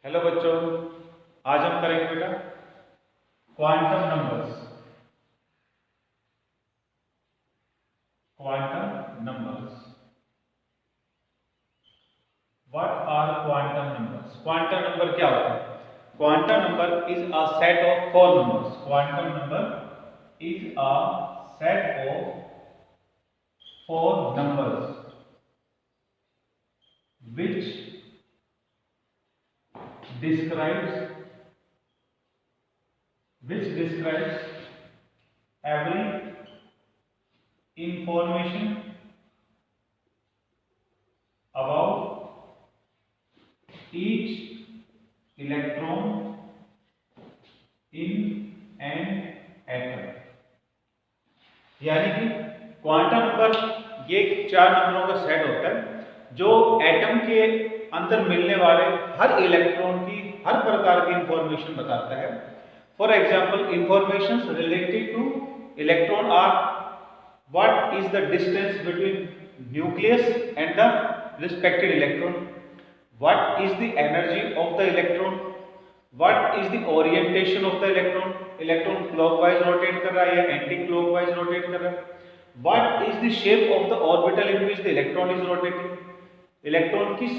Hello बच्चों, आज हम करेंगे बेटा quantum numbers. Quantum numbers, what are quantum numbers? Quantum number क्या होता है? Quantum number is a set of four numbers. Quantum number is a set of four numbers which describes every information about each electron in an atom। यानी कि quantum number ये चार नंबरों का set होता है जो एटम के अंदर मिलने वाले हर इलेक्ट्रॉन की हर प्रकार की इंफॉर्मेशन बताता है। For example, information related to electron are what is the distance between nucleus and the respected electron, what is the energy of the electron, what is the orientation of the electron, electron clockwise rotate कर रहा है या anti clockwise rotate कर रहा है, what is the shape of the orbital in which the electron is rotating, electron किस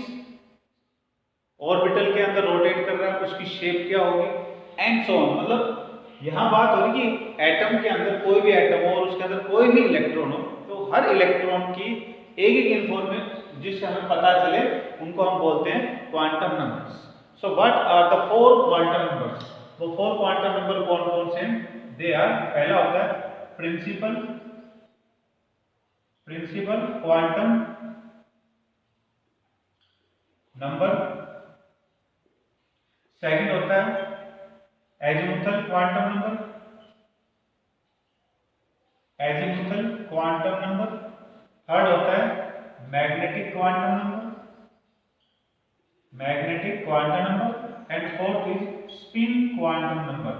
orbital के अंदर रोटेट कर रहा है उसकी शेप क्या होगी, एंड सो ऑन। मतलब यहां बात हो रही कि एटम के अंदर कोई भी एटम हो और उसके अंदर कोई भी इलेक्ट्रॉन हो तो हर इलेक्ट्रॉन की एक एक इंफॉर्मेशन जिससे हमें पता चले उनको हम बोलते हैं quantum numbers. So what are the four quantum numbers? वो फोर क्वांटम नंबर कौन कौन से हैं? दे आर, पहला होता है प्रिंसिपल क्वांटम नंबर, सेकंड होता है एजीमुथल क्वांटम नंबर, थर्ड होता है magnetic quantum number, and fourth is spin quantum number.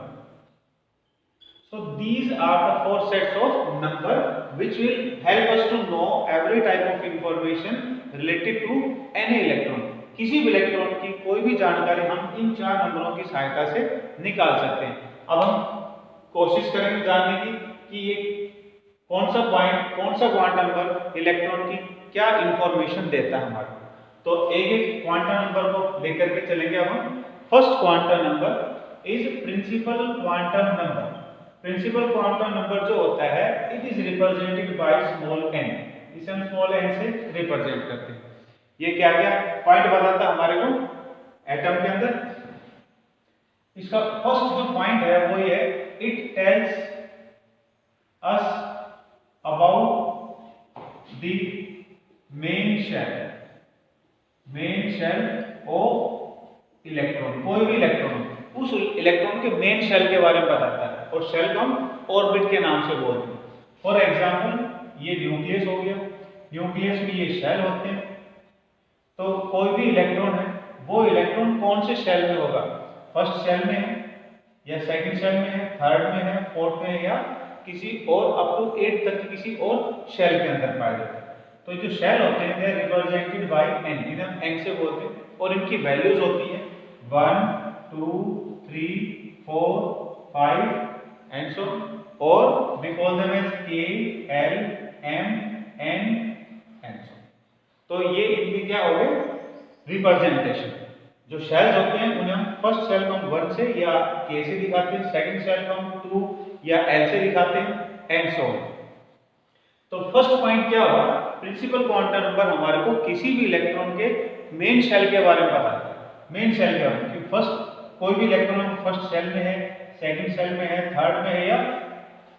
So these are the four sets of number which will help us to know every type of information related to any electron। किसी भी electron की कोई भी जानकारी हम इन चार नंबरों की सहायता से निकाल सकते हैं। अब हम कोशिश करेंगे जानने की कि ये कौन सा क्वांटम नंबर इलेक्ट्रॉन की क्या इंफॉर्मेशन देता है हमारे। तो एक एक क्वांटम नंबर को लेकर के चलेंगे। अब हम first quantum number is principal quantum number. Principal quantum number जो होता है it is represented by small n। इसे हम स्मॉल n से रिप्रेजेंट करते हैं। ये क्या क्या पॉइंट बताता है हमारे को एटम के अंदर? इसका फर्स्ट जो पॉइंट है वो ये, it tells us about the main shell of electron. कोई भी इलेक्ट्रॉन उस इलेक्ट्रॉन के मेन शेल के बारे में बताता है और शेल को हम ऑर्बिट के नाम से बोलते हैं। फॉर एग्जांपल, ये न्यूक्लियस हो गया, न्यूक्लियस में ये शेल होते हैं। तो कोई भी इलेक्ट्रॉन है वो इलेक्ट्रॉन कौन से शेल में होगा? फर्स्ट शेल में है या सेकंड शेल में है, थर्ड में है, फोर्थ में है या किसी और अप टू 8 तक किसी और शेल के अंदर पाए जाते हैं। तो जो शेल होते हैं they are represented by n, इन्हें हम n से बोलते हैं और इनकी वैल्यूज होती है 1 2 3 4 5 एंड सो, और we call them as k l m n and so. तो ये इनकी क्या हो गए रिप्रेजेंटेशन। जो शेल्स होते हैं उन्हें हम फर्स्ट शेल को हम 1 से या k से दिखाते हैं, सेकंड शेल को हम 2 या l से दिखाते हैं एंड सो। तो फर्स्ट पॉइंट क्या हुआ? प्रिंसिपल क्वांटम नंबर हमारे को किसी भी इलेक्ट्रॉन के मेन शेल के बारे में बताता है। मेन शेल के बारे में कि फर्स्ट कोई भी इलेक्ट्रॉन फर्स्ट शेल में है, सेकंड शेल में है, थर्ड में है या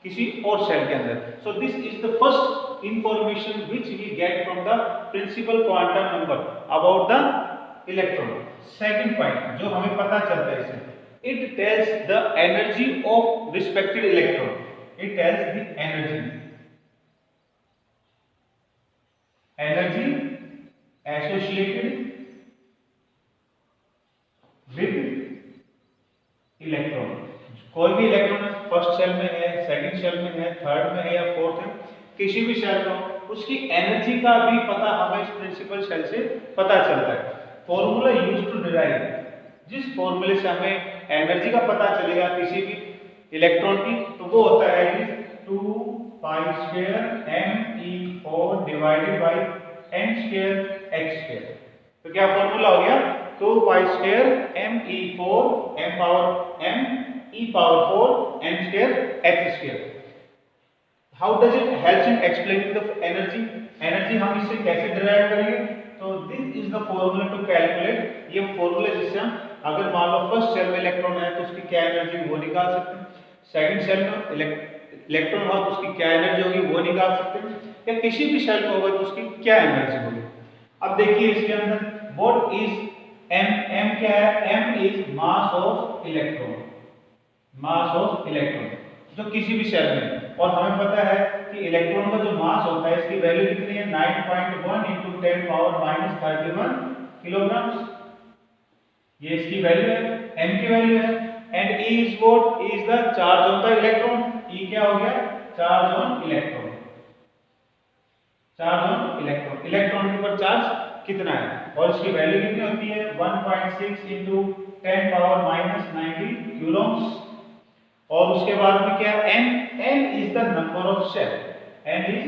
किसी और शेल के अंदर। So this is the first information which we get from the principal quantum number about the electron. Second point जो हमें पता चलता है इससे, it tells the energy of respected electron. It tells the energy associated with electron. कोई भी electron first shell में है, सेकंड शेल में है, थर्ड में है या फोर्थ है, किसी भी शेल में उसकी एनर्जी का भी पता हमें इस प्रिंसिपल शेल से पता चलता है। फॉर्मूला यूज्ड टू डिराइव जिस फॉर्मूले से हमें एनर्जी का पता चलेगा किसी भी इलेक्ट्रॉन की, तो वो होता है 2π² me4 divided by n² h²। तो क्या फॉर्मूला हो गया? 2π² me4 m power m e⁴ n² h²। How does it helps in explaining the energy? Energy हम इससे कैसे डिराइव करेंगे? तो this is the formula to calculate. ये फॉर्मूला जिससे हम अगर मान लो फर्स्ट सेल में इलेक्ट्रॉन है तो उसकी क्या एनर्जी वो निकाल सकते हैं, सेकंड सेल में इलेक्ट्रॉन हो तो उसकी क्या एनर्जी होगी वो निकाल सकते हैं, या किसी भी सेल में होगा तो उसकी क्या एनर्जी होगी। अब देखिए इसके अंदर व्हाट इज एम? एम क्या है? M is mass of electron, mass of electron जो किसी भी सेल में, और हमें पता है कि इलेक्ट्रॉन का जो मास होता है इसकी वैल्यू कितनी है? 9.1 × 10⁻³ किलोग्राम। ये इसकी वैल्यू है, m की वैल्यू है। And E is what? E is the charge on the electron. E क्या हो गया? Charge on electron, charge on electron. Electron के ऊपर चार्ज कितना है, और इसकी वैल्यू कितनी होती है? 1.6 × 10⁻90 कूलम्स। और उसके बाद में क्या है? n is the number of cell, n is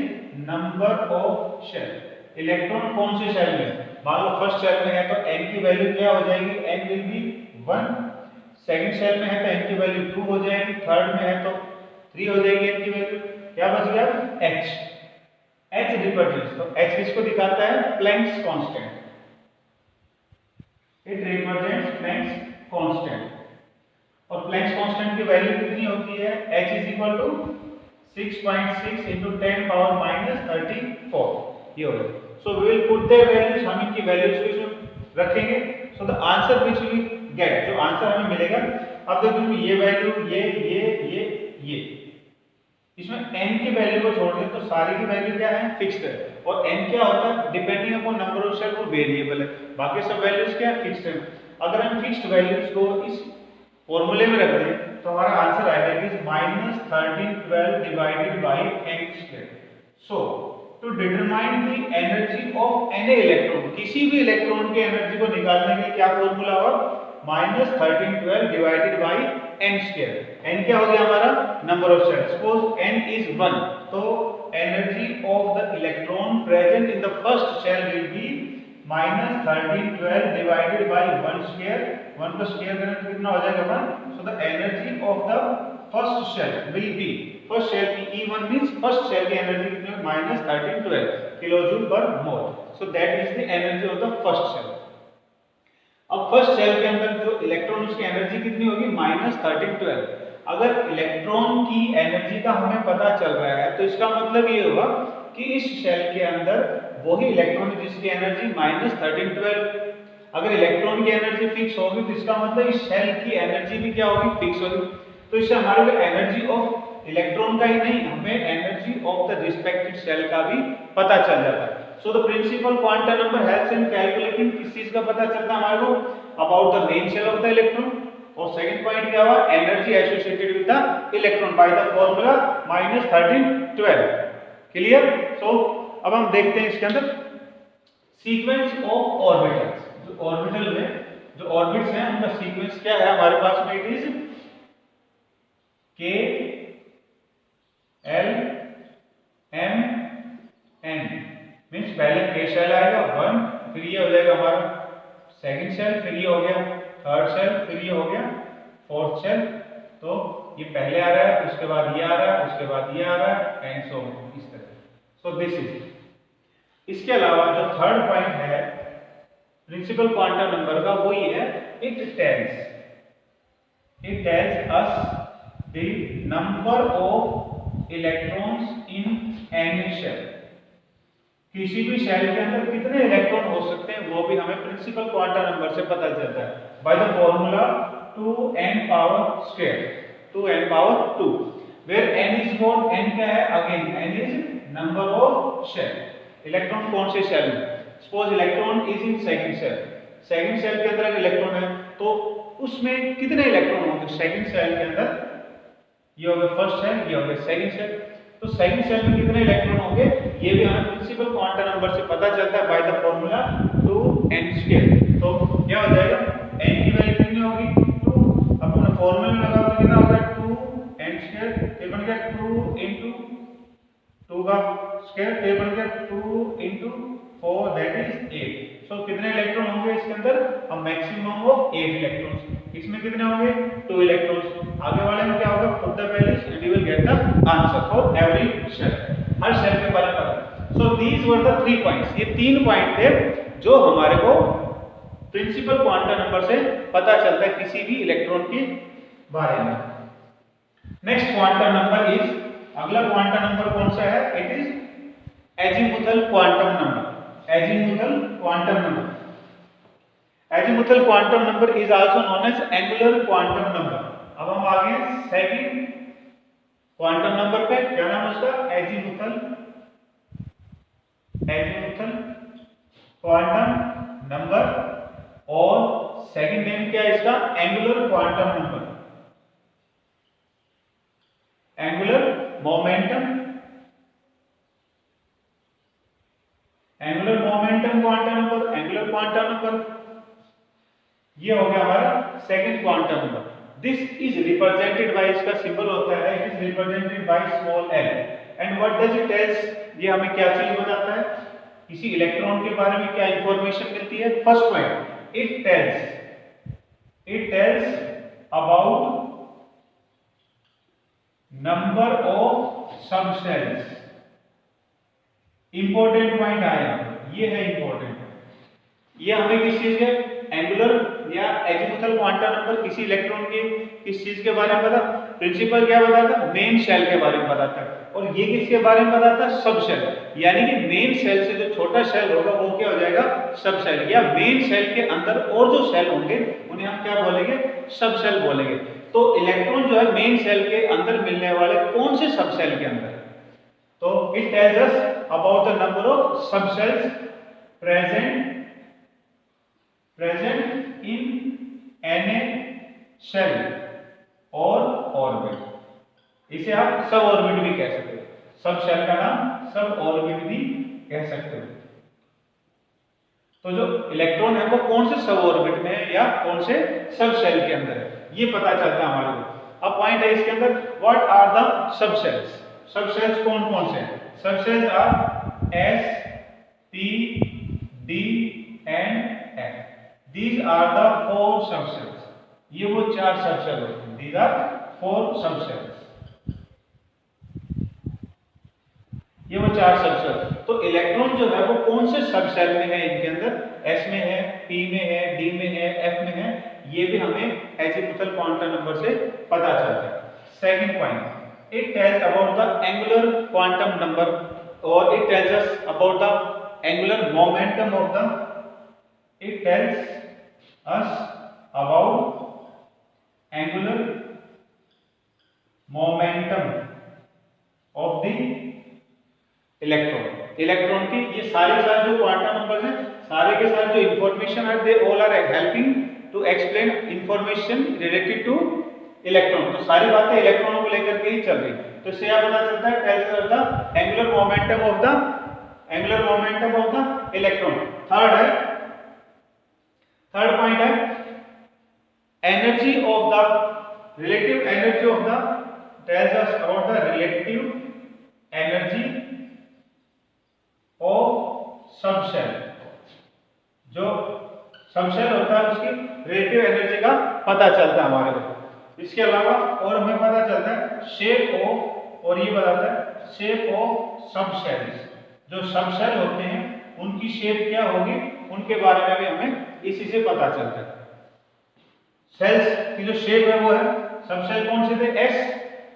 number of cell. Electron कौन से सेल में? मान लो फर्स्ट सेल में है तो n की वैल्यू क्या हो जाएगी? n will be 1। Second cell में है तो n की वैल्यू 2 हो जाएगी, थर्ड में है तो 3 हो जाएगी n की वैल्यू। क्या बच गया? h। h रिप्रेजेंट्स, तो h किसको दिखाता है? Planck's constant. It represents Planck's constant. और प्लैंक्स कांस्टेंट की वैल्यू कितनी होती है? h is equal to 6.6 × 10⁻34। ये हो गया। So we will put their values, हम इनकी वैल्यूज को इसमें रखेंगे। So the answer which we get, जो आंसर हमें मिलेगा, अब देखो ये वैल्यू, ये इसमें n की वैल्यू को छोड़ दें तो सारी की वैल्यू क्या है? फिक्स्ड है। और n क्या होता है? Depending upon number of cell, वो वेरिएबल है। बाकी सब वैल्यूज क्या है? फिक्स्ड है। अगर हम फिक्स्ड वैल्यूज को इस फॉर्मूले में रख दें तो हमारा आंसर आएगा कि -1312 divided by n²। So to determine the energy of any electron, किसी भी इलेक्ट्रॉन की एनर्जी को निकालने के लिए क्या फॉर्मूला होगा? -1312 डिवाइडेड बाय n²। n क्या हो गया हमारा? Number of cell. Suppose n is 1, तो energy of the electron present in the first cell will be -1312 divided by 1²। 1 का स्क्वायर करें तो कितना हो जाएगा 1। So the energy of the first cell will be, first shell की E1 means first shell की energy कितनी है? -1312 kilojoule per mole. So that is the energy of the first cell. अब फर्स्ट सेल के अंदर जो इलेक्ट्रॉन, उसकी energy कितनी होगी? -1312। अगर इलेक्ट्रॉन की एनर्जी का हमें पता चल रहा है तो इसका मतलब ये होगा कि इस सेल के अंदर वही इलेक्ट्रॉन जिसकी एनर्जी -1312। अगर इलेक्ट्रॉन की एनर्जी फिक्स होगी तो इसका मतलब इस सेल की एनर्जी भी क्या होगी? फिक्स होगी। तो इससे हमारे को एनर्जी ऑफ इलेक्ट्रॉन का ही नहीं, हमें energy of the respective shell का भी पता चल जाता है। So the principal quantum number helps in calculating, किस चीज का पता चलता है हमारे को? About the main shell of the electron. और सेकंड पॉइंट क्या हुआ? Energy associated with the electron by the formula -1312। Clear? So अब हम देखते हैं इसके अंदर सीक्वेंस ऑफ ऑर्बिटल्स। जो ऑर्बिटल में जो ऑर्बिट्स हैं उनका सीक्वेंस क्या है हमारे पास में? It is k l m n। Means पहले k सेल आएगा 1, फिर ये हो जाएगा हमारा सेकंड सेल, फिर ये हो गया थर्ड सेल, फिर ये हो गया फोर्थ सेल। तो ये पहले आ रहा है, उसके बाद ये आ रहा है, उसके बाद ये आ रहा है, एंड सो इस तरह। So this is. इसके अलावा जो थर्ड पॉइंट है प्रिंसिपल क्वांटम नंबर का, वो ये है, it tells us the number of electrons in any cell. किसी भी सेल के अंदर कितने इलेक्ट्रॉन हो सकते हैं वो भी हमें प्रिंसिपल क्वांटम नंबर से पता चलता है by the formula 2n², 2n², where n is what? n क्या है? Again n is number of cell. Electron कौन से सेल में? Suppose electron is in second cell. Second cell के अंदर इलेक्ट्रॉन है तो उसमें कितने इलेक्ट्रॉन होंगे सेकंड सेल के अंदर? ये हो गया फर्स्ट सेल, ये हो गया सेकंड सेल। तो सेकंड सेल में कितने इलेक्ट्रॉन होंगे ये भी हमें प्रिंसिपल क्वांटम नंबर से पता चलता है बाय द फॉर्मूला 2n²। तो क्या हो जाएगा? n की वैल्यू का स्क्वायर, टेबल का 2 into 4 दैट इज 8। सो कितने इलेक्ट्रॉन होंगे इसके अंदर? अब मैक्सिमम ऑफ 8 इलेक्ट्रॉन्स। इसमें कितने होंगे? 2 इलेक्ट्रॉन्स। आगे वाले में क्या होगा? Put the values and you will get the answer for every shell. हर शेल के बारे में पता। So these were the 3 points. ये 3 पॉइंट थे जो हमारे को प्रिंसिपल क्वांटम नंबर से पता चलता है किसी भी इलेक्ट्रॉन के बारे में। नेक्स्ट क्वांटम नंबर इज, अगला क्वांटम नंबर कौन सा है? It is azimuthal quantum number. Azimuthal quantum number, azimuthal quantum number is also known as angular quantum number. अब हम आ गए सेकंड क्वांटम नंबर पे। क्या नाम है उसका? Azimuthal, azimuthal quantum number. और सेकंड नेम क्या है इसका? Angular quantum number, angular momentum, angular momentum quantum number, angular quantum number. ये हो गया हमारा second quantum number. This is represented bye, इसका सिंबल होता है, it is represented by small L. And what does it tells? ये हमें क्या चीज बताता है? किसी इलेक्ट्रॉन के बारे में क्या इंफॉर्मेशन मिलती है? First point, it tells about number of subcells। Important point आया, ये है इंपॉर्टेंट। ये हमें किस चीज के? एंगुलर या एजीमुथल क्वांटम नंबर किसी इलेक्ट्रॉन के किस चीज के बारे में बता? प्रिंसिपल क्या बताता? मेन शेल के बारे में बताता है। और ये किसके बारे में बताता? सब शेल। यानी कि मेन शेल से जो छोटा शेल होगा वो क्या हो जाएगा? सब शेल। या मेन शेल के अंदर और जो शेल होंगे उन्हें हम क्या बोलेंगे? सब शेल बोलेंगे। तो इलेक्ट्रॉन जो है मेन शेल के अंदर मिलने वाले कौन से सब शेल के अंदर? तो it tells us about the number of सब shells present in any shell और ऑर्बिट। इसे आप सब ऑर्बिट भी कह सकते हो। सब शेल का नाम सब ऑर्बिट भी कह सकते हो। तो जो इलेक्ट्रॉन है वो कौन से सब ऑर्बिट में है या कौन से सब शेल के अंदर है, ये पता चलता है हमारे को। अब पॉइंट है इसके अंदर, what are the sub shells? Sub shells कौन कौन से हैं? Sub shells are S, P, D and F। These are the 4 subcells। ये वो 4 सबसेल होते हैं। These are 4 subcells। ये वो 4 सबसेल। तो इलेक्ट्रॉन जो है वो कौन से सबसेल में है? इनके अंदर S में है, P में है, D में है, F में है। ये भी हमें एजीमुथल क्वांटम नंबर से पता चलता है। Second point, it tells about the angular quantum number or it tells us about the angular momentum of the, it tells us about angular momentum of the electron। Electron की ये सारे जो quantum numbers हैं, सारे के सारे जो information है, they all are helping to explain information related to electron. तो सारी बातें इलेक्ट्रॉनों को लेकर के ही चल रही। तो इससे क्या पता चलता है? Tells the angular momentum of the electron. Third point है energy of the, relative energy of the, tells us about the relative energy of subshell. जो सबसेल होता है उसकी रिलेटिव एनर्जी का पता चलता है हमारे को। इसके अलावा और हमें पता चलता है शेप ऑफ, और ये बताता है शेप ऑफ सबसेल्स। जो सबसेल होते हैं उनकी शेप क्या होगी, उनके बारे में भी हमें इसी से पता चलता है। सेल्स की जो शेप है वो है, सबसेल कौन से थे?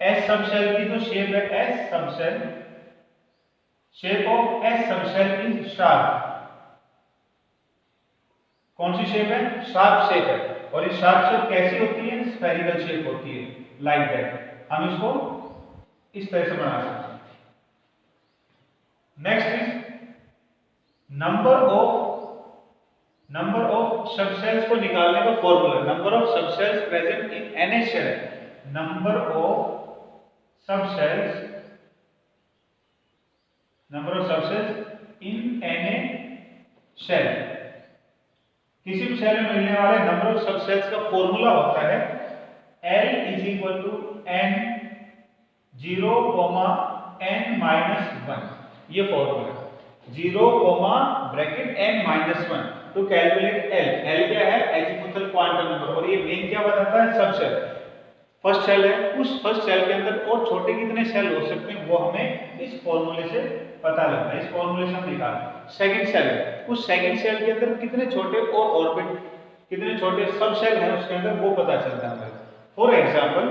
एस सबसेल की जो शेप है S subshell, shape of S subshell is sharp. कौन सी शेप है? शार्प शेप है। और ये शार्प शेप कैसी होती है? स्फेरिकल शेप होती है, लाइक दैट। हम इसको इस तरह से बना सकते हैं। Next is number of subshells को निकालने का फॉर्मूला। Number of subshells present in any shell, number of subshells in any shell. किसी भी शेल में मिलने वाले नंबर ऑफ सबसेल्स का फॉर्मूला होता है L = N 0, n माइनस 1 ये formula 0 bracket n minus 1 to calculate l। l क्या है? Azimuthal quantum number. और ये मेन क्या बताता है? सब शेल। फर्स्ट शेल है, उस फर्स्ट शेल के अंदर और छोटे कितने शेल हो सकते हैं वो हमें इस फॉर्मूले से पता लगता है। इस फॉर्मूले से हम निकाल। सेकंड शेल है, उस सेकंड शेल के अंदर कितने छोटे और ऑर्बिट कितने छोटे सब शेल हैं उसके अंदर वो पता चलता है। फॉर एग्जांपल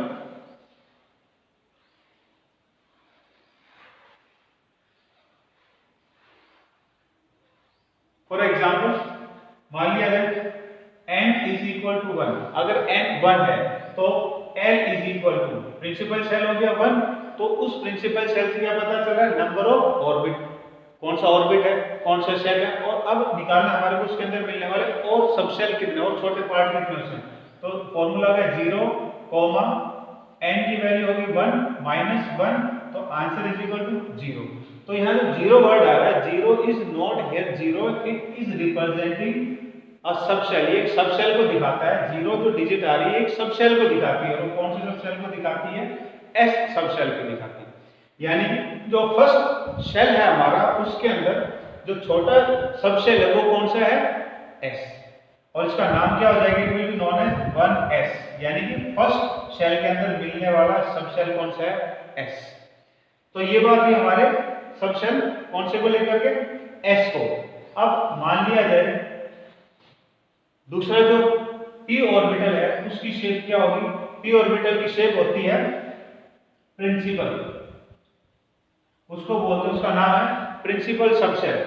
मान लिया जाए n इज इक्वल टू 1। अगर n 1 है तो l is equal to principal cell हो गया 1, तो उस प्रिंसिपल सेल से क्या पता चल रहा है? नंबर ऑफ ऑर्बिट, कौन सा ऑर्बिट है, कौन सा शेल है। और अब निकालना हमारे को उसके अंदर मिलने वाले और सब शेल कितने और छोटे पार्ट कितने उसमें। तो फॉर्मूला है 0, n की वैल्यू होगी 1 माइनस 1, तो आंसर इज इक्वल टू 0। तो यहाँ जो 0 वर्ड आ रहा है, 0 is not here 0, it is representing a sub shell. ये एक सब शेल को दिखाता है। 0 जो डिजिट आ रही है एक सब शेल को दिखाती है। और वो कौन सी सब शेल को दिखाती है? s सब शेल को दिखाती है। यानी जो फर्स्ट शेल है हमारा उसके अंदर जो छोटा सब शेल है वो कौन सा है? s। और इसका नाम क्या हो जाएगा? It will be known as 1s। यानी कि फर्स्ट शेल के अंदर मिलने वाला सब शेल कौन सा है? s। तो ये बात भी हमारे सब शेल कौन से को लेकर के? s को। अब मान लिया जाए दूसरा जो p ऑर्बिटल है उसकी शेप क्या होगी? p ऑर्बिटल की शेप होती है प्रिंसिपल, उसको बोलते हैं, उसका नाम है प्रिंसिपल सबशेल।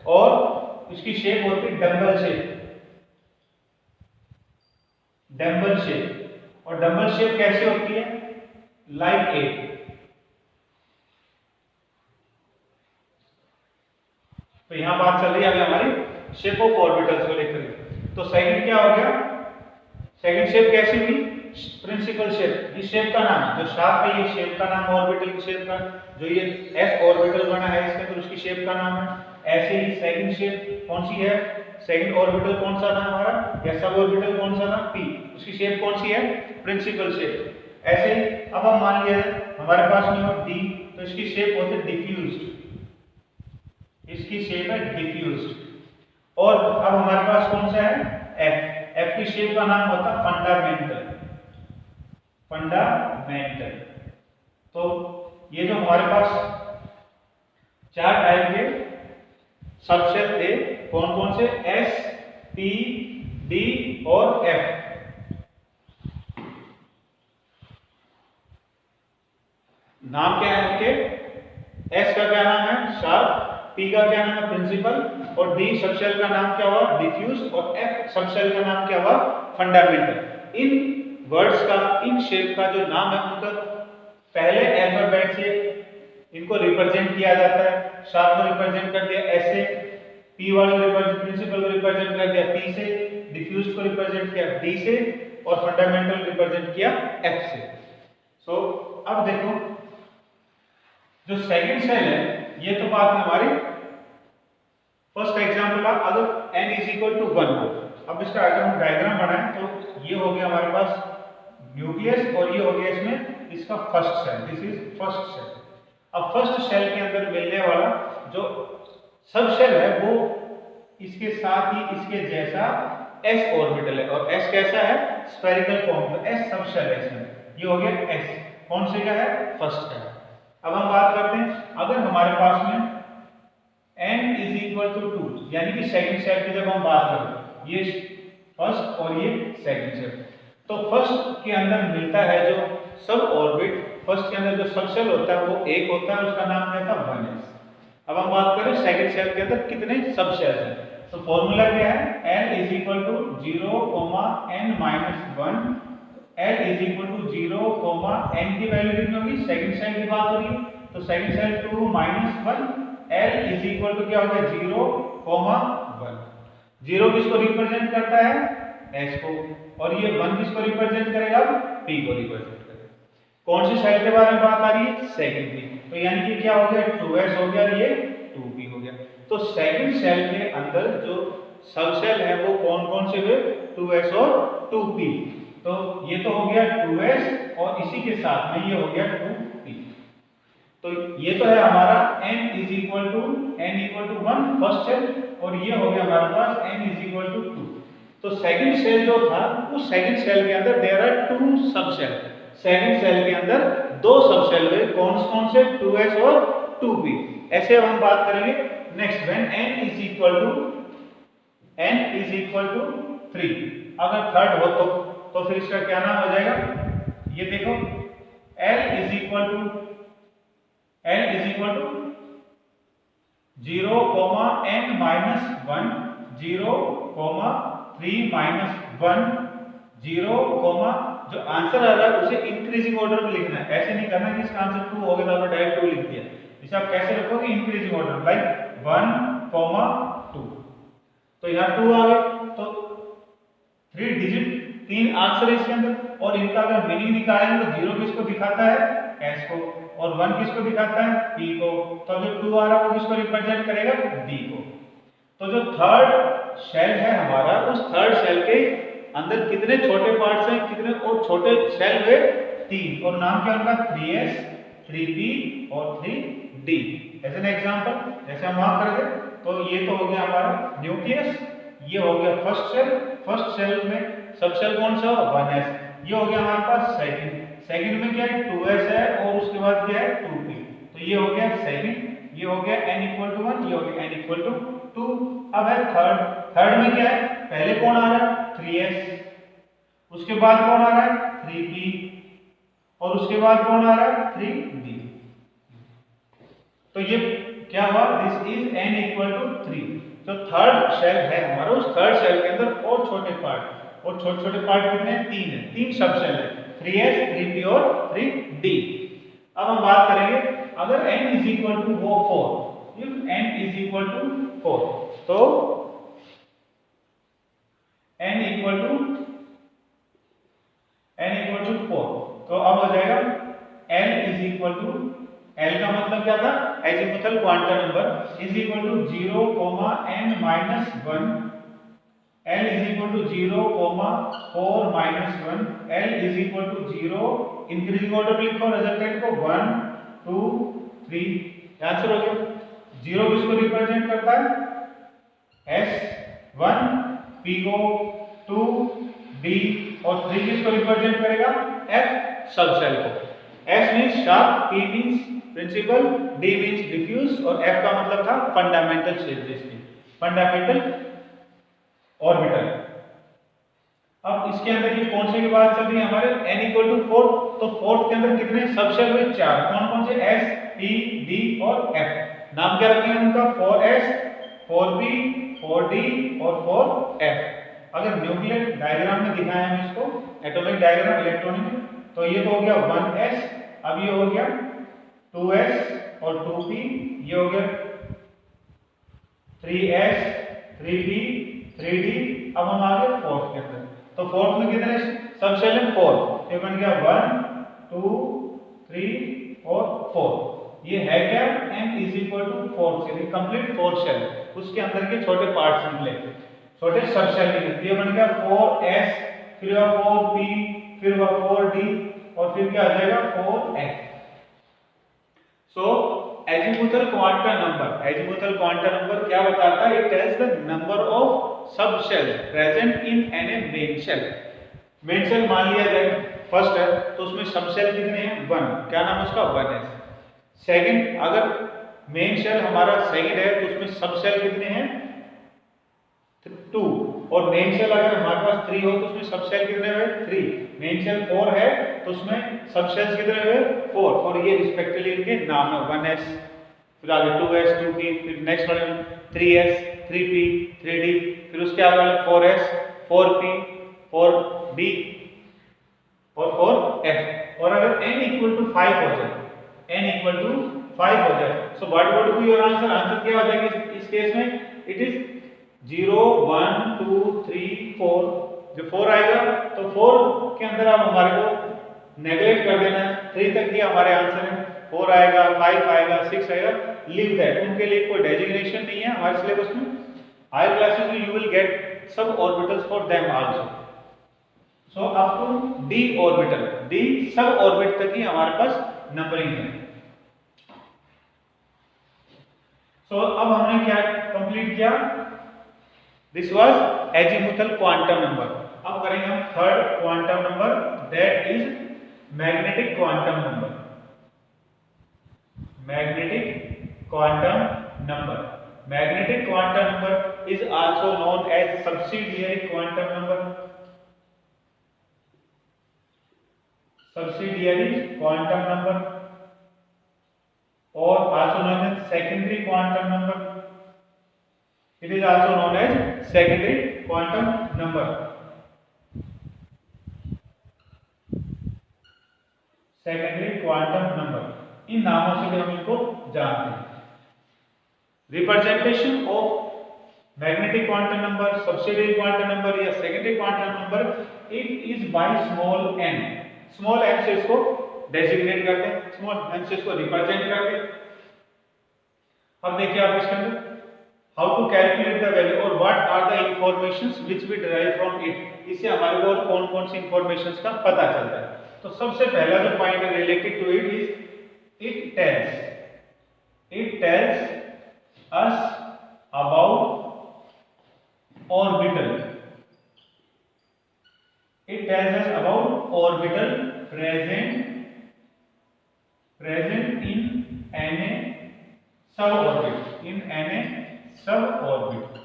और इसकी शेप होती है डंबल शेप, डंबल शेप। और डंबल शेप कैसे होती है? Like a. तो यहां बात चल रही है अभी हमारी शेप ऑफ ऑर्बिटल्स को लेकर। तो सेकंड क्या हो गया? सेकंड शेप कैसी हुई? Principal shape. इस शेप का नाम जो शार्प है, ये शेप का नाम ऑर्बिटल की शेप का। जो ये s ऑर्बिटल बना है इसके अंदर उसकी शेप का नाम है। ऐसे ही सेकंड शेप कौन सी है? सेकंड ऑर्बिटल कौन सा था हमारा? या सब ऑर्बिटल कौन सा था? p। उसकी शेप कौन सी है? Principal shape. ऐसे ही अब हम मान लिया हमारे पास में हो d, तो इसकी शेप होती है डिफ्यूज्ड। इसकी शेप है डिफ्यूज्ड। और अब हमारे पास कौन सा है? f। f की शेप का नाम होता है फंडामेंटल, फंडामेंटल। तो ये जो हमारे पास चार टाइप के सबशेल थे कौन कौन से? s, p, d और f। नाम क्या है उनके? s का क्या नाम है? शार्प। p का क्या नाम है? प्रिंसिपल। और d सबशेल का नाम क्या हुआ? डिफ्यूज। और f सबशेल का नाम क्या हुआ? फंडामेंटल। इन वर्ड्स का, इन शेप का जो नाम है उनका पहले अल्फाबेट से इनको रिप्रेजेंट किया जाता है। शार्प को रिप्रेजेंट कर दिया s से, p वाले रिप्रेजेंट प्रिंसिपल को रिप्रेजेंट कर दिया p से, डिफ्यूज को रिप्रेजेंट किया d से, और फंडामेंटल रिप्रेजेंट किया f से। सो अब देखो जो सेकंड सेल है ये तो बात है हमारी फर्स्ट एग्जांपल है। अगर n इज इक्वल टू 1 हो, अब इसका अगर हम डायग्राम बनाएं तो ये हो गया हमारे पास न्यूक्लियस और ये हो गया इसमें इसका first cell. This is first cell. अब फर्स्ट सेल के अंदर मिलने वाला जो सब सेल है वो इसके साथ ही इसके जैसा s ऑर्बिटल है। और s कैसा है? Spherical form. तो s सब सेल है इसमें। ये हो गया s। कौन से का है? फर्स्ट का है। अब हम बात करते हैं अगर हमारे पास में n इज इक्वल टू 2, यानी कि सेकंड सेल की जब हम बात करें, ये फर्स्ट और ये सेकंड सेल, तो फर्स्ट के अंदर मिलता है जो सब ऑर्बिट, फर्स्ट के अंदर जो सब सेल होता है वो एक होता है, उसका नाम क्या था? 1s। अब हम बात करें सेकंड सेल के अंदर कितने सब सेल हैं। तो फॉर्मूला क्या है? n is equal to 0, n minus 1। l is equal to 0, n की वैल्यू कितनी होगी? सेकंड सेल की बात हो रही है तो second cell 2 minus 1, l is equal to क्या हो गया? 0, 1। 0 किसको रिप्रेजेंट करता है? s को। और ये 1 किसको रिप्रेजेंट करेगा? p को रिप्रेजेंट करेगा। कौन सी सेल के बारे में बात आ रही है? सेकंड की। तो यानी कि क्या हो गया? 2s हो गया, ये 2p हो गया। तो सेकंड सेल के अंदर जो सब सेल है वो कौन कौन से हुए? 2s और 2p। तो ये तो हो गया 2s और इसी के साथ में ये हो गया 2p। तो ये तो है हमारा n is equal to 1 first shell, और ये हो गया हमारे पास n इज इक्वल टू 2। तो सेकंड शेल जो था उस सेकंड शेल के अंदर देयर आर 2 सब शेल। सेकंड शेल के अंदर 2 सब शेल हुए, कौन से 2s और 2p। ऐसे अब हम बात करेंगे next when n is equal to 3। अगर थर्ड हो तो फिर इसका क्या नाम हो जाएगा, ये देखो l is equal to 0, n minus 1, 0, 3 minus 1, 0, जो आंसर आ रहा है उसे इंक्रीजिंग ऑर्डर में लिखना है। ऐसे नहीं करना कि इसका आंसर 2 हो गया तो आपने डायरेक्ट 2 लिख दिया। इसे आप कैसे रखोगे, इंक्रीजिंग ऑर्डर, लाइक 1, 2। तो यहाँ 2 आ गया, तो 3 डिजिट 3 आंसर है इसके अंदर, और इनका अगर मीनिंग निकालेंगे तो 0 किसको दिखाता है, s को, और 1 किसको दिखाता है, p को। तो जो 2 आ रहा है वो किसको रिप्रेजेंट करेगा, d को। तो जो थर्ड शेल है हमारा, उस थर्ड शेल के अंदर कितने छोटे पार्ट्स हैं, कितने और छोटे शेल हुए 3, और नाम क्या उनका 3s, 3p और 3d। एज एन एग्जांपल जैसे हम वहां कर दे, तो ये तो हो गया हमारा न्यूक्लियस, ये हो गया फर्स्ट शेल में सब शेल कौन सा, 1s। ये हो गया हमारे पास सेकंड में क्या है, 2s है, और उसके बाद क्या है, 2p। तो ये हो गया सेकंड, ये हो गया n इक्वल टू 1, ये हो गया n इक्वल टू 2। अब है थर्ड में क्या है, पहले कौन आ रहा है, 3s, उसके बाद कौन आ रहा है, 3p, और उसके बाद कौन आ रहा है, 3d। तो ये क्या हुआ, this is n equal to 3। जो थर्ड शेल है हमारा, उस थर्ड शेल के अंदर और छोटे पार्ट, और छोटे पार्ट कितने हैं, 3 है, 3 सब शेल है, 3s, 3p और 3d। अब हम बात करेंगे अगर n is equal to 4, if n is equal to 4, तो n इक्वल टू 4, तो अब हो जाएगा l is equal to, l का मतलब क्या था, azimuthal quantum number, is equal to 0, n minus 1, l is equal to 0, 4 minus 1, l is equal to 0, increasing order में लिखो रिजल्टेंट को 1, 2, 3। आंसर हो गया। 0 किसको रिप्रेजेंट करता है, s, 1 p को, 2 d, और 3 किसको रिप्रेजेंट करेगा, f सब शेल को। s means sharp, p means principal, d means diffuse, और f का मतलब था फंडामेंटल शेल, जिसकी फंडामेंटल ऑर्बिटल। अब इसके अंदर ये कौन से की बात चल रही है हमारे, n इक्वल टू 4, तो फोर्थ के अंदर कितने सब शेल हुए, 4, कौन से, s, p, d और f। नाम क्या रखेंगे उनका, 4s, 4p, 4d और 4f। अगर न्यूक्लियर डायग्राम में दिखाएं हम इसको, एटॉमिक डायग्राम इलेक्ट्रॉनिक में, तो ये तो हो गया 1s, अब ये हो गया 2s और 2p, ये हो गया 3s, 3p, 3d। अब हम आ गए फोर्थ के अंदर, तो फोर्थ में कितने सब शेल हैं, 4, ये बन गया 1, 2, 3 और 4। ये है क्या, n is equal to 4 shell, complete 4 shell, उसके अंदर के छोटे पार्ट्स निकले, छोटे सब शेल निकले। ये बन गया 4s, फिर 4p, फिर 4d, और फिर क्या आ जाएगा 4f। सो एजीमुथल क्वांटम नंबर क्या बताता है, it tells the number of sub shell present in an main shell. Main shell मान लिया जाए फर्स्ट है, तो उसमें सब शेल कितने हैं, 1, क्या नाम उसका, 1s। सेकंड, अगर मेन शेल हमारा सेकंड है तो उसमें सब शेल कितने हैं, 2, और मेन शेल अगर हमारे पास 3 हो तो उसमें सब शेल कितने हुए, 3। मेन शेल 4 है तो उसमें सब शेल्स कितने हुए, 4, और ये रिस्पेक्टिवली इनके नाम है, 1s, फिर आगे 2s, 2p, फिर नेक्स्ट वाले 3s, 3p, 3d, फिर उसके आगे वाले 4s, 4p, 4d और 4f। और अगर n इक्वल टू 5 हो जाए, n इक्वल टू 5 हो जाए, so what would be your answer, answer क्या हो जाएगा इस केस में, इट इज 0, 1, 2, 3, 4। जो 4 आएगा तो 4 के अंदर आप हमारे को नेगलेक्ट कर देना है, 3 तक ही हमारे आंसर है, 4 आएगा, 5 आएगा, 6 आएगा, लीव दैट, उनके लिए कोई डेजिग्नेशन नहीं है हमारे सिलेबस में। हायर क्लासेस में you will get sub orbitals for them also. So up to d orbital, d sub orbit तक ही हमारे पास नंबरिंग है। सो अब हमने क्या कंप्लीट किया, this was azimuthal quantum number. अब करेंगे हम third quantum number, that is magnetic quantum number. Magnetic quantum number, magnetic quantum number is also known as subsidiary quantum number, subsidiary quantum number or also known as secondary quantum number. It is also known as secondary quantum number. Secondary quantum number, इन नामों से भी हम इनको जानते हैं। Representation of magnetic quantum number, subsidiary quantum number या secondary quantum number, it is by small n। Small n से इसको डेजिग्नेट करते हैं, स्मॉल n से इसको रिप्रेजेंट करते हैं। अब देखिए आप इसके अंदर how to calculate the value और what are the informations which we derive from it. इससे हमारे को कौन कौन सी इंफॉर्मेशंस का पता चलता है। तो सबसे पहला जो पॉइंट है related to it is it tells us about orbital. It tells us about orbital present in NA suborbit, in NA suborbit,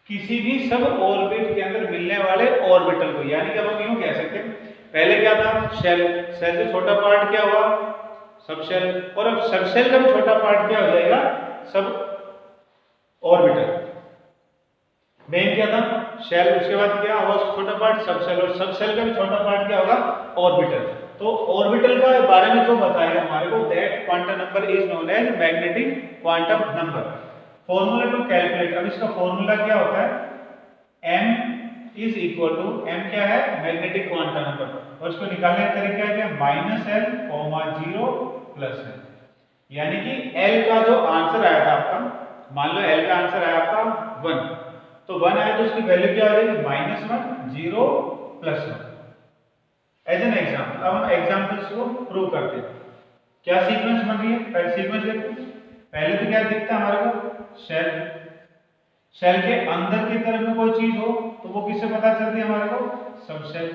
किसी भी सब ऑर्बिट के अंदर मिलने वाले ऑर्बिटल को। यानी कि अब हम यूं कह सकते हैं, पहले क्या था, शेल, शेल से छोटा पार्ट क्या हुआ, सब शेल, और अब सब शेल का भी छोटा पार्ट क्या हो जाएगा, सब ऑर्बिटल। मेन क्या था, शेल, उसके बाद क्या होगा छोटा पार्ट सब शेल, और सब शेल का भी छोटा पार्ट क्या होगा, ऑर्बिटल। तो ऑर्बिटल का बारे में जो बताया हमारे को, that quantum number is known as magnetic quantum number. Formula to calculate, अब इसका फॉर्मूला क्या होता है, m is equal to, m क्या है, मैग्नेटिक क्वांटम नंबर, और इसको निकालने का तरीका है क्या, -l, 0 + l। यानी कि l का जो आंसर आया था आपका, मान लो l का आंसर आया आपका 1, तो 1 आया तो उसकी वैल्यू क्या आ जाएगी, -1, 0 + 1। एज एन एग्जाम्पल, अब हम एग्जाम्पल्स को प्रूव करते हैं। क्या सीक्वेंस बन रही है, पहले सीक्वेंस देखते हैं। पहले तो क्या दिखता है हमारे को, शेल, शेल के अंदर की तरफ में कोई चीज हो तो वो किससे पता चलती है हमारे को, सब शेल,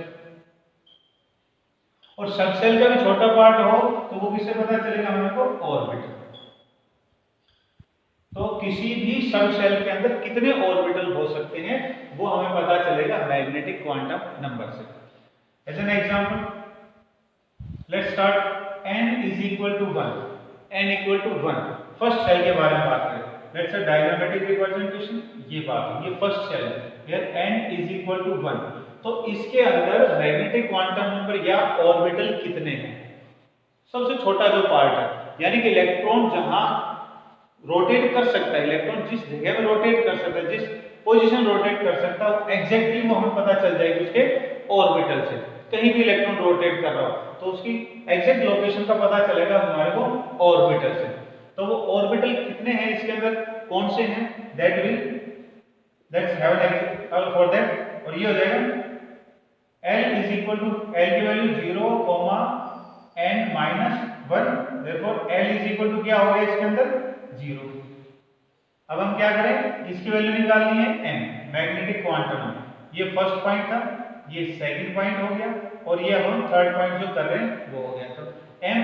और सब शेल का भी छोटा पार्ट हो तो वो किससे पता चलेगा हमारे को, ऑर्बिटल। तो किसी भी सब शेल के अंदर कितने ऑर्बिटल हो सकते हैं वो हमें पता चलेगा मैग्नेटिक क्वांटम नंबर से। As an example, let's start, n = 1, n = 1। First shell के बारे में बात करें, लेट्स से डायग्रामेटिक रिप्रेजेंटेशन, ये बात, ये फर्स्ट शेल है, हियर n = 1। तो इसके अंदर मैग्नेटिक क्वांटम नंबर या ऑर्बिटल कितने हैं, सबसे छोटा जो पार्ट है, यानी कि इलेक्ट्रॉन जहां रोटेट कर सकता है, इलेक्ट्रॉन जिस जगह में रोटेट कर सकता है, जिस पोजीशन रोटेट कर सकता है, एग्जैक्टली वो हमें पता चल जाएगी उसके ऑर्बिटल से। कहीं भी इलेक्ट्रॉन रोटेट कर रहा हो तो उसकी एग्जैक्ट लोकेशन का पता चलेगा हमारे को ऑर्बिटल से। तो वो ऑर्बिटल कितने हैं इसके अंदर, कौन से हैं, let's have an example for that, और ये हो जाएगा l की वैल्यू 0, n - 1, देयरफॉर l क्या हो गया इसके अंदर, 0। अब हम क्या करें, इसकी वैल्यू निकालनी है n, मैग्नेटिक क्वांटम नंबर। ये फर्स्ट पॉइंट था, ये सेकंड पॉइंट हो गया, और ये हम थर्ड पॉइंट जो कर रहे हैं वो हो गया। तो m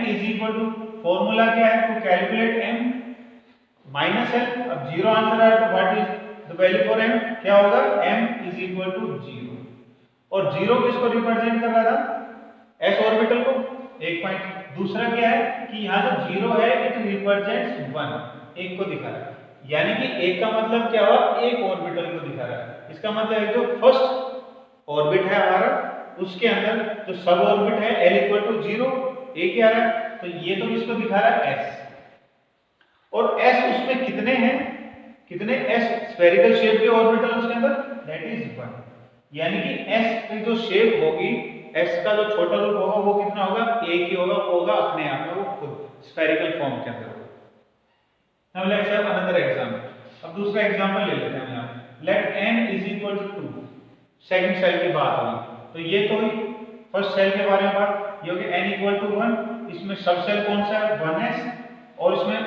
फॉर्मूला क्या है टू कैलकुलेट m, -l। अब 0 आंसर आया तो what is the value for m, क्या होगा, m = 0। और 0 किसको रिप्रेजेंट कर रहा था, s ऑर्बिटल को, एक पॉइंट। दूसरा क्या है कि यहाँ जो 0 है इट रिप्रेजेंट्स 1, एक को दिखा रहा है, यानी कि एक का मतलब क्या हुआ, एक ऑर्बिटल को दिखा रहा है। इसका मतलब है जो फर्स्ट ऑर्बिट है हमारा, उसके अंदर जो सब ऑर्बिट है l = 0, a क्या रहा है, तो ये तो किसको दिखा रहा है, s। और s उसमें कितने हैं, कितने s स्फेरिकल शेप के ऑर्बिटल उसके अंदर, दैट इज 1। यानी कि s की जो शेप होगी, s का जो छोटा रूप होगा वो कितना होगा, एक ही होगा अपने आप में, वो खुद स्फेरिकल फॉर्म के अंदर होगा। Now let's have another example. अब दूसरा एग्जांपल ले लेते हैं हम यहाँ, लेट n = 2, सेकंड सेल की बात होगी। तो ये तो हुई फर्स्ट सेल के बारे में बात, ये होगी n = 1, इसमें सब सेल कौन सा है, 1s, और इसमें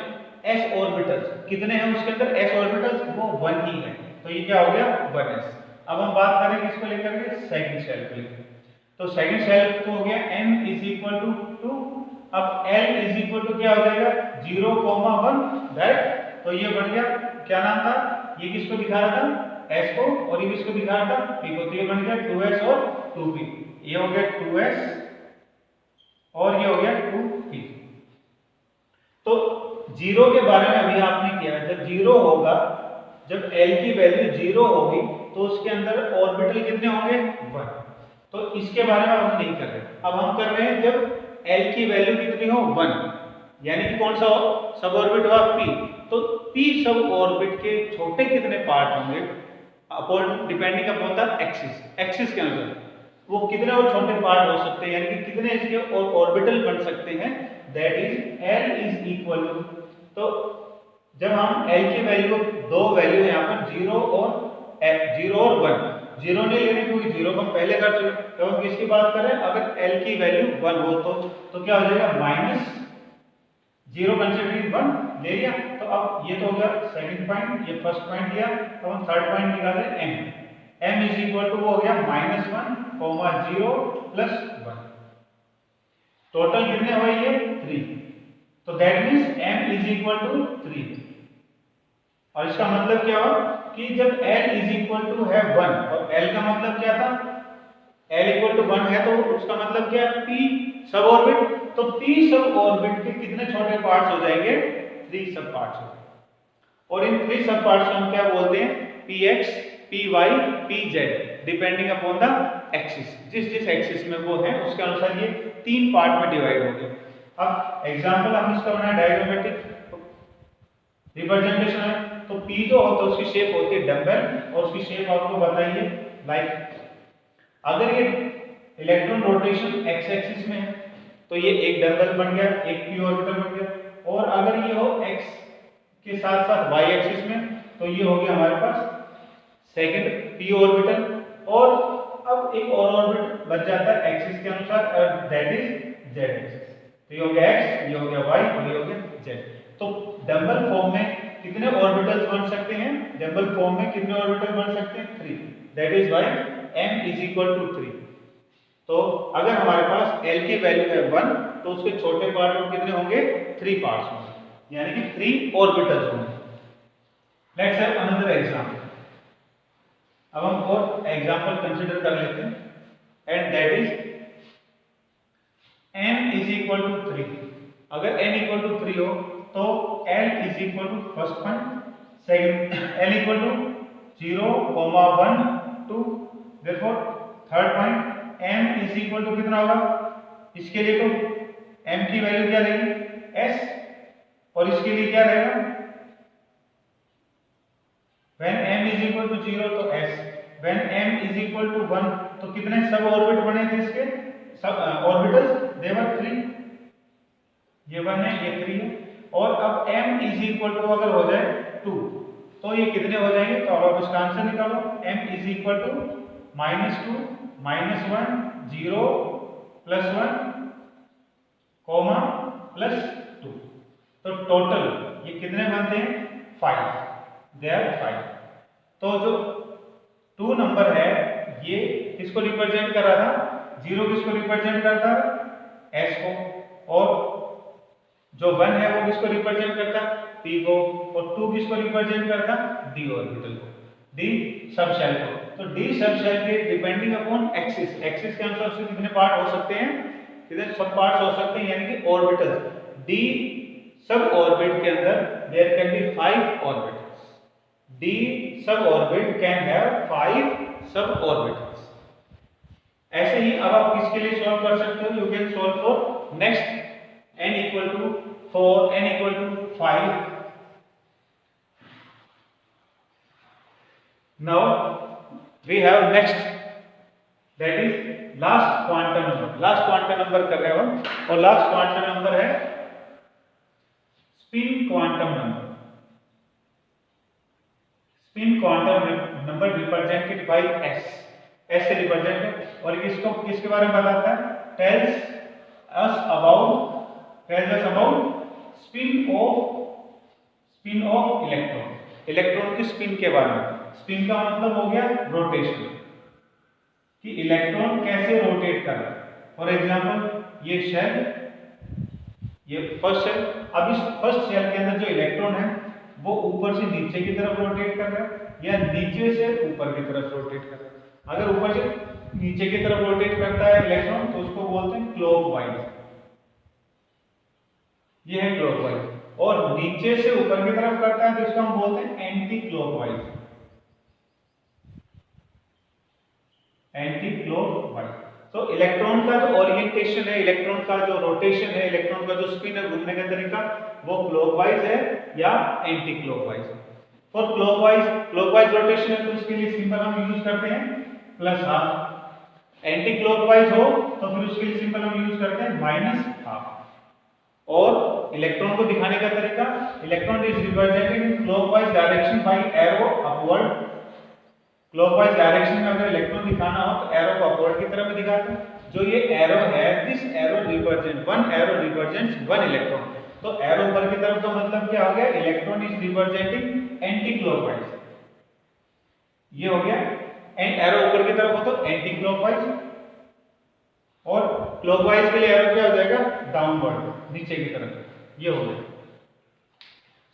s ऑर्बिटल्स कितने हैं उसके अंदर, s ऑर्बिटल्स वो 1 ही है, तो ये क्या हो गया 1s। अब हम बात करें किसको लेकर के, सेकंड शेल को लेकर। तो सेकंड शेल तो हो गया m इज इक्वल टू 2। अब l इज इक्वल टू क्या हो जाएगा 0, 1 राइट। तो ये बन गया क्या नाम था, ये किसको दिखा रहा था s को, और ये किसको दिखा रहा था p को। तो ये बन गया 2s और 2p, ये हो गया 2s और ये हो गया 2p। तो 0 के बारे में अभी आपने किया, जब 0 होगा, जब l की वैल्यू 0 होगी तो उसके अंदर ऑर्बिटल कितने होंगे 1। तो इसके बारे में हम नहीं कर रहे, अब हम कर रहे हैं जब l की वैल्यू कितनी हो 1, यानी कि कौन सा सब ऑर्बिट हुआ p। तो p सब ऑर्बिट के छोटे कितने पार्ट होंगे upon depending upon the axis, axis के अनुसार वो कितने और छोटे पार्ट हो सकते हैं, यानी कि कितने इसके और ऑर्बिटल बन सकते हैं, that is l is equal to. तो जब हम l की वैल्यू, दो वैल्यू है यहाँ पर 0 और 1, 0 नहीं लेने क्योंकि 0 को हम पहले कर चुके, तो हम किसकी बात करें, अगर l की वैल्यू 1 हो तो क्या हो जाएगा माइनस 0 कंसिडरिंग 1 ले लिया। तो अब ये तो हो गया सेकंड पॉइंट, ये फर्स्ट पॉइंट लिया। तो हम थर्ड पॉइंट निकाल रहे हैं m इज इक्वल टू वो हो गया -1, 0 प्लस 1, टोटल कितने हुए ये 3। तो that means m is equal to 3। और इसका मतलब क्या हुआ कि जब l इज इक्वल टू है 1, और l का मतलब क्या था, l इक्वल टू 1 है, तो उसका मतलब क्या है p सब ऑर्बिट। तो p सब ऑर्बिट के कितने छोटे पार्ट्स हो जाएंगे, 3 सब पार्ट्स हो जाएंगे। और इन 3 सब पार्ट्स को हम क्या बोलते हैं, px, py, pz, depending upon the axis. जिस जिस एक्सिस में वो है उसके अनुसार ये 3 पार्ट में डिवाइड हो गए। अब एग्जांपल हम इसका बनाए डायग्रामेटिक रिप्रेजेंटेशन है। तो p जो होता है उसकी शेप होती है डंबल, और उसकी शेप आपको बताइए लाइक, अगर ये इलेक्ट्रॉन रोटेशन x एक्सिस में है तो ये एक डंबल बन गया, एक p ऑर्बिटल बन गया। और अगर ये हो x के साथ साथ y एक्सिस में तो ये हो गया हमारे पास सेकंड p ऑर्बिटल। और अब एक और ऑर्बिट बच जाता है एक्सिस के अनुसार, दैट इज z एक्सिस। तो ये हो गया x, ये हो गया y और ये हो गया z। तो डंबल फॉर्म में कितने ऑर्बिटल्स बन सकते हैं, डबल फॉर्म में कितने ऑर्बिटल बन सकते हैं 3, that is why m is equal to 3। तो अगर हमारे पास l की वैल्यू है 1 तो उसके छोटे पार्ट में कितने होंगे 3 पार्ट्स होंगे, यानी कि 3 ऑर्बिटल्स होंगे। Let's have another example. अब हम और एग्जांपल कंसीडर कर लेते हैं, and that is n is equal to 3। अगर n इक्वल टू 3 हो तो l is equal to first point, second l equal to 0, 1, 2, therefore third point m is equal to कितना होगा, इसके लिए तो m की वैल्यू क्या रहेगी s, और इसके लिए क्या रहेगा when m is equal to 0 तो s, when m is equal to 1 तो कितने सब ऑर्बिट बने थे इसके, सब ऑर्बिटल्स देवर 3, ये 1 है ये 3 है। और अब m is equal to अगर हो जाए 2 तो ये कितने हो जाएंगे, तो अब आप इसका आंसर निकालो, m is equal to -2, -1, 0, +1, +2। तो टोटल ये कितने बनते हैं 5, दे आर 5। तो जो 2 नंबर है ये किसको रिप्रेजेंट कर रहा था, 0 किसको रिप्रेजेंट करता है s को, और जो 1 है वो किसको रिप्रेजेंट करता है p को, और 2 किसको रिप्रेजेंट करता है d ऑर्बिटल को, d सब शेल को। तो d सब शेल के डिपेंडिंग अपॉन एक्सिस, एक्सिस के अनुसार उसके कितने पार्ट हो सकते हैं, कितने सब पार्ट्स हो सकते हैं, यानी कि ऑर्बिटल्स d सब ऑर्बिट के अंदर there can be 5 orbitals, d sub orbit can have 5 sub orbitals. ऐसे ही अब आप किसके लिए सॉल्व कर सकते हो, you can solve for next n equal to 4, n equal to 5. Now we have next, that is last quantum number. Last quantum number कर रहे हो हम, और last quantum number है spin quantum number. Spin quantum number represented by s, s से represent है, और इसको किसके बारे में बताता है, tells us about spin of spin off electron, electron की स्पिन के बारे में। स्पिन का मतलब हो गया रोटेशन, कि इलेक्ट्रॉन कैसे रोटेट कर रहा है। फॉर एग्जांपल ये शेल, ये फर्स्ट शेल, अब इस फर्स्ट शेल के अंदर जो इलेक्ट्रॉन है वो ऊपर से नीचे की तरफ रोटेट कर रहा है या नीचे से ऊपर की तरफ रोटेट कर रहा है। अगर ऊपर से नीचे की तरफ रोटेट करता है इलेक्ट्रॉन तो उसको बोलते हैं क्लॉकवाइज, ये है क्लॉकवाइज। और नीचे से ऊपर की तरफ करता है तो इसको हम बोलते हैं एंटी क्लॉकवाइज, एंटी क्लॉकवाइज। तो इलेक्ट्रॉन का जो ओरिएंटेशन है, इलेक्ट्रॉन का जो रोटेशन है, इलेक्ट्रॉन का जो स्पिन है, घूमने का तरीका, वो क्लॉकवाइज है या anti clockwise. For clockwise rotation है तो इसके लिए सिंबल हम यूज करते हैं प्लस हाफ। एंटी क्लॉकवाइज हो तो फिर उसके लिए सिंबल हम यूज करते हैं माइनस हाफ। और इलेक्ट्रॉन को दिखाने का तरीका, electron is represented in clockwise direction by arrow upward. Clockwise direction में अगर इलेक्ट्रॉन दिखाना हो तो एरो को अपवर्ड की तरफ में दिखाते हैं। जो ये एरो है, this arrow represent one arrow represents one electron. तो एरो ऊपर की तरफ का मतलब क्या हो गया, electron is representing anti clockwise, ये हो गया। एंड एरो ऊपर की तरफ हो तो एंटी क्लॉकवाइज, और क्लॉकवाइज के लिए एरो क्या हो जाएगा, डाउनवर्ड, नीचे की तरफ, ये हो गया।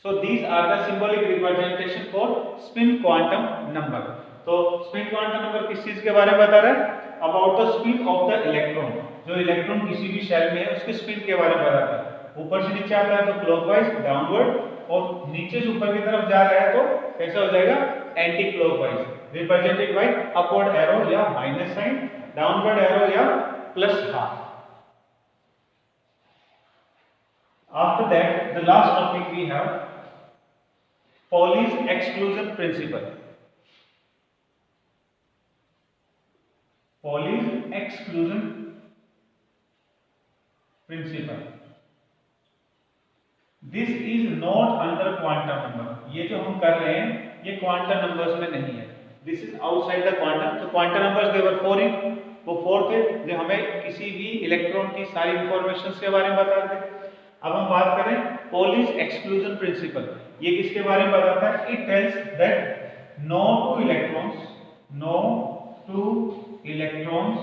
So these are the symbolic representation for spin quantum number. तो स्पिन क्वांटम नंबर किस चीज के बारे में बता रहा है, about the spin of the electron. जो इलेक्ट्रॉन किसी भी शेल में है उसके स्पिन के बारे में बताता है। ऊपर से नीचे आता है तो क्लॉकवाइज डाउनवर्ड, और नीचे से ऊपर की तरफ जा रहा है तो कैसा हो जाएगा, anti clockwise, represented by upward arrow या माइनस साइन, डाउनवर्ड एरो या plus half. After that, the last topic we have Pauli's exclusion principle. Pauli's exclusion principle. This is not under quantum number. ये जो हम कर रहे हैं ये quantum numbers में नहीं है। This is outside the quantum. तो quantum numbers they were 4 in, वो 4 थे जो हमें किसी भी इलेक्ट्रॉन की सारी इंफॉर्मेशन के बारे में बताते हैं। अब हम बात करें Pauli's exclusion principle, ये किसके बारे में बताता है, it tells that no two electrons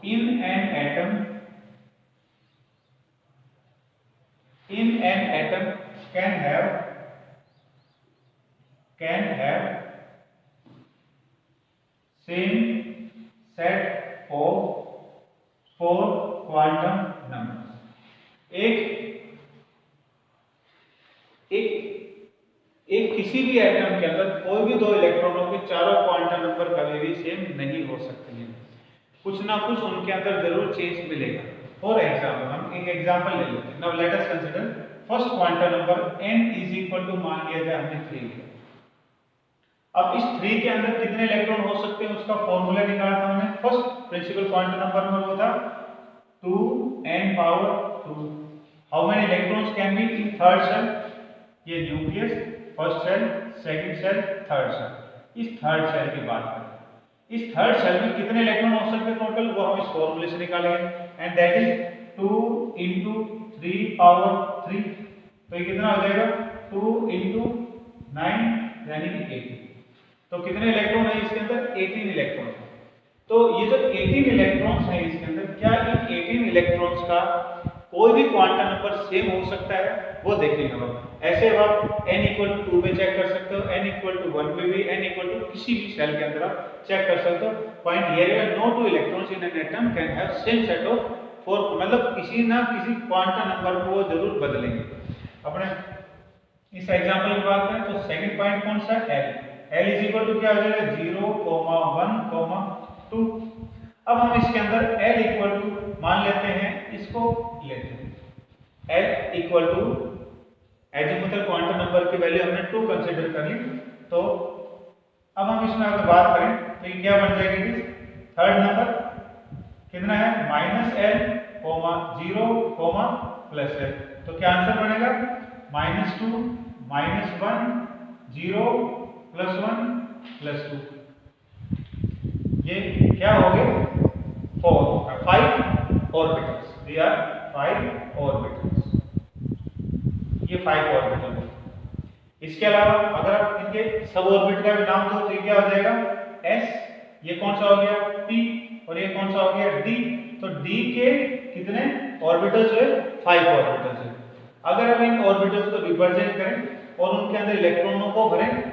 in an atom can have same set of 4 quantum number. एक किसी भी एटम के अंदर कोई भी 2 इलेक्ट्रॉनों के चारों क्वांटम नंबर कभी भी सेम नहीं हो सकते हैं, कुछ ना कुछ उनके अंदर जरूर चेंज मिलेगा। फॉर एग्जाम्पल हम एक एग्जाम्पल ले लेते हैं। Now let us consider first quantum number n is equal to, मान लिया जाए हमने 3 लिया। अब इस 3 के अंदर कितने इलेक्ट्रॉन हो सकते हैं उसका फॉर्मूला निकाला था हमने। फर्स्ट प्रिंसिपल क्वांटम नंबर में वो था 2n power 2। How many electrons can be in third shell, ये nucleus, first shell, second shell, third shell. इस थर्ड शेल की बात करें, इस थर्ड शेल में कितने इलेक्ट्रॉन हो सकते हैं टोटल, वो हम इस फॉर्मूले से निकालेंगे। And that is 2 into 3 power 3। तो ये कितना हो जाएगा, 2 into 9 यानी कि 18। तो कितने इलेक्ट्रॉन है इसके अंदर, 18 इलेक्ट्रॉन। तो ये जो 18 इलेक्ट्रॉन्स हैं इसके अंदर, क्या इन 18 इलेक्ट्रॉन्स का कोई भी क्वांटम नंबर सेम हो सकता है, वो देखेंगे हम। ऐसे आप n = 2 में चेक कर सकते हो, n = 1 में भी, n = किसी भी सेल के अंदर आप चेक कर सकते हो। पॉइंट हियर है, no two electrons in an atom can have same set of 4, मतलब किसी ना किसी क्वांटम नंबर को वो जरूर बदलेंगे। अपने इस एग्जांपल की बात करें तो सेकंड पॉइंट कौन सा है, l = क्या हो जाएगा, 0, 1, 2। अब हम इसके अंदर l मान लेते हैं, इसको लेते हैं l एजिमुथल क्वांटम नंबर की वैल्यू हमने 2 कंसीडर कर ली। तो अब हम इसमें अगर बात करें तो ये क्या बन जाएगी, थर्ड नंबर कितना है, -l, 0, +l। तो क्या आंसर बनेगा, -2, -1, 0, +1, +2। ये क्या हो गए, 5 orbitals, they are 5 orbitals. 5 orbital. इसके अलावा अगर आप इनके सब ऑर्बिट का भी नाम दो तो ये क्या हो जाएगा s, ये कौन सा हो गया p और ये कौन सा हो गया d। तो d के कितने ऑर्बिटल्स है 5 ऑर्बिटल्स है। अगर हम इन ऑर्बिटल्स को रिप्रेजेंट करें और उनके अंदर इलेक्ट्रॉनों को भरें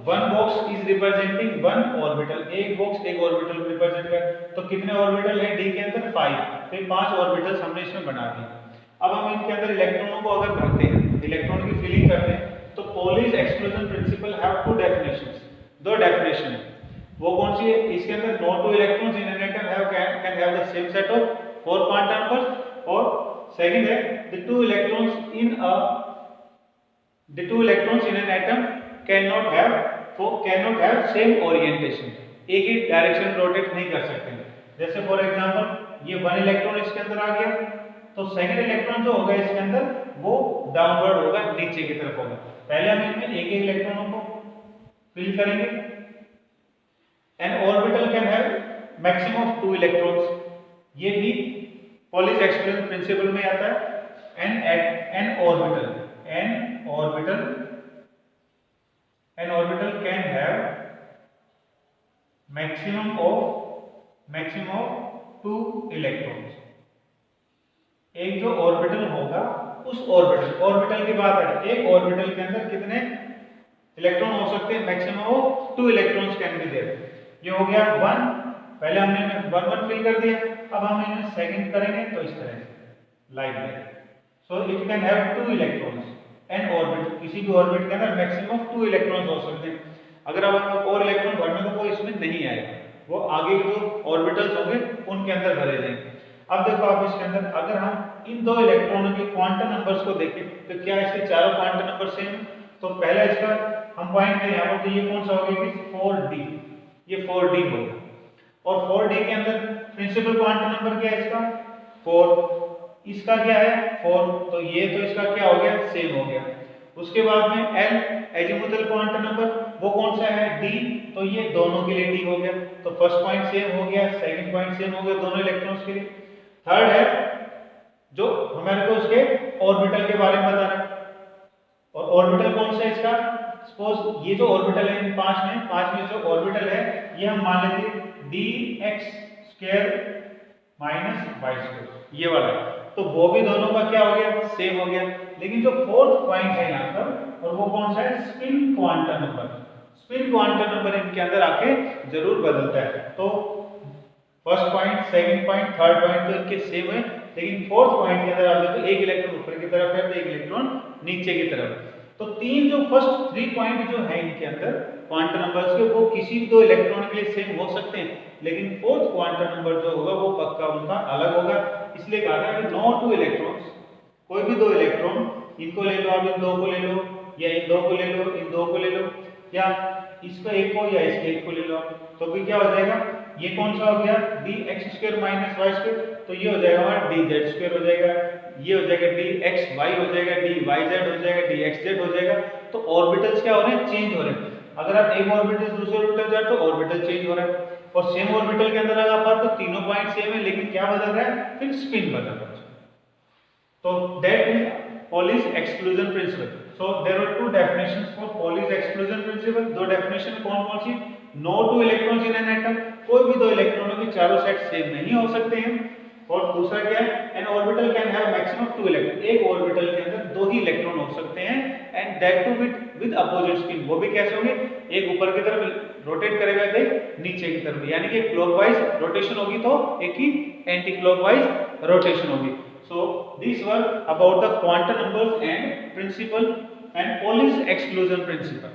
one box is representing one orbital, एक बॉक्स एक ऑर्बिटल को रिप्रेजेंट कर, तो कितने ऑर्बिटल है डी के अंदर 5, फिर 5 ऑर्बिटल्स हमने इसमें बना दिए। अब हम इनके अंदर इलेक्ट्रॉनों को अगर भरते हैं, इलेक्ट्रॉन की फिलिंग करते हैं, तो Pauli's exclusion principle have two definitions, दो डेफिनेशन है। वो कौन सी है? इसके अंदर no two electrons in an atom have can have the same set of 4 quantum numbers, और सेकंड है the two electrons in an atom cannot have same orientation, एक ही डायरेक्शन रोटेट नहीं कर सकते। जैसे फॉर एग्जांपल ये 1 इलेक्ट्रॉन इसके अंदर आ गया, तो सेकंड इलेक्ट्रॉन जो होगा इसके अंदर वो डाउनवर्ड होगा, नीचे की तरफ होगा। पहले हम इनमें एक एक इलेक्ट्रॉनों को फिल करेंगे। N orbital can have maximum of 2 electrons, ये भी पॉलीज एक्सक्लूजन प्रिंसिपल में आता है। N orbital can have maximum of 2 electrons. एक जो ऑर्बिटल होगा उस ऑर्बिटल की बात है, एक ऑर्बिटल के अंदर कितने इलेक्ट्रॉन हो सकते हैं? Maximum of 2 electrons can be there. ये हो गया 1, पहले हमने 1 1 फिल कर दिया, अब हम इन्हें सेकंड करेंगे तो इस तरह से like that. So it can have 2 electrons. N orbit, किसी भी ऑर्बिट के अंदर मैक्सिमम 2 इलेक्ट्रॉन्स हो सकते हैं। अगर आप और इलेक्ट्रॉन भरने तो कोई इसमें नहीं आएगा, वो आगे के जो ऑर्बिटल्स होंगे उनके अंदर भरे जाएंगे। अब देखो आप इसके अंदर अगर हम इन 2 इलेक्ट्रॉनों के क्वांटम नंबर्स को देखें तो क्या इसके चारों क्वांटम नंबर सेम है? तो पहला इसका हम पॉइंट करें यहाँ पर, तो ये कौन सा हो गया? 4d, ये 4d होगा। और 4d के अंदर प्रिंसिपल क्वांटम नंबर क्या है इसका? 4। इसका क्या है? 4। तो ये तो इसका क्या हो गया? सेम हो गया। उसके बाद में l एजीमुथल क्वांटम नंबर वो कौन सा है? d। तो ये दोनों के लिए d हो गया। तो फर्स्ट पॉइंट सेम हो गया, सेकंड पॉइंट सेम हो गया दोनों इलेक्ट्रॉन्स के लिए। थर्ड है जो हमारे को उसके ऑर्बिटल के बारे में बताना है, और ऑर्बिटल कौन सा है इसका? सपोज ये जो ऑर्बिटल है इन 5 में जो ऑर्बिटल है ये हम मान लेते हैं dx² - y², ये वाला है। तो वो भी दोनों का क्या हो गया? सेम हो गया। लेकिन जो फोर्थ पॉइंट है यहाँ पर, और वो कौन सा है? Spin quantum number. Spin quantum number इनके अंदर आके जरूर बदलता है। तो first point, second point, third point तो इनके सेम है, लेकिन फोर्थ पॉइंट के अंदर आप देखो एक इलेक्ट्रॉन ऊपर की तरफ है तो एक इलेक्ट्रॉन नीचे की तरफ। तो तीन जो फर्स्ट 3 पॉइंट जो है इनके अंदर क्वांटम नंबर्स के, वो किसी भी 2 इलेक्ट्रॉन के लिए सेम हो सकते हैं, लेकिन फोर्थ क्वांटम नंबर जो होगा वो पक्का उनका अलग होगा। इसलिए कहा था कि नो 2 इलेक्ट्रॉन्स, कोई भी 2 इलेक्ट्रॉन, इनको ले लो, आप इन 2 को ले लो, या इन 2 को ले लो, इन 2 को ले लो, या इसका एक को या इसके एक को ले लो, तो भी क्या हो जाएगा? ये कौन सा हो गया? dx² - y², तो ये हो जाएगा हमारा dz² हो जाएगा, ये हो जाएगा dxy हो जाएगा, dyz हो जाएगा, dxz हो जाएगा। तो ऑर्बिटल्स क्या हो रहे हैं? चेंज हो रहे हैं। अगर आप एक ऑर्बिटल से दूसरे ऑर्बिटल जा तो ऑर्बिटल चेंज हो रहा है, और सेम ऑर्बिटल के अंदर अगर आप तो तीनों पॉइंट सेम है, लेकिन क्या बदल रहा है? फिर स्पिन बदल रहा है। तो that is Pauli's exclusion principle. So there were 2 definitions for Pauli's exclusion principle. 2 definition कौन सी? No 2 electrons in an atom, कोई भी 2 इलेक्ट्रॉनों के चारों सेट सेम नहीं हो सकते हैं। और दूसरा क्या है? An orbital can have maximum 2 electrons, एक ऑर्बिटल के अंदर 2 ही इलेक्ट्रॉन हो सकते हैं, and that too with opposite spin। वो भी कैसे होंगे? एक ऊपर की तरफ रोटेट करेगा, एक नीचे की तरफ, यानी कि क्लॉकवाइज रोटेशन होगी तो एक ही एंटी क्लॉकवाइज रोटेशन होगी। So these were about the quantum numbers and principle and Pauli's exclusion principle.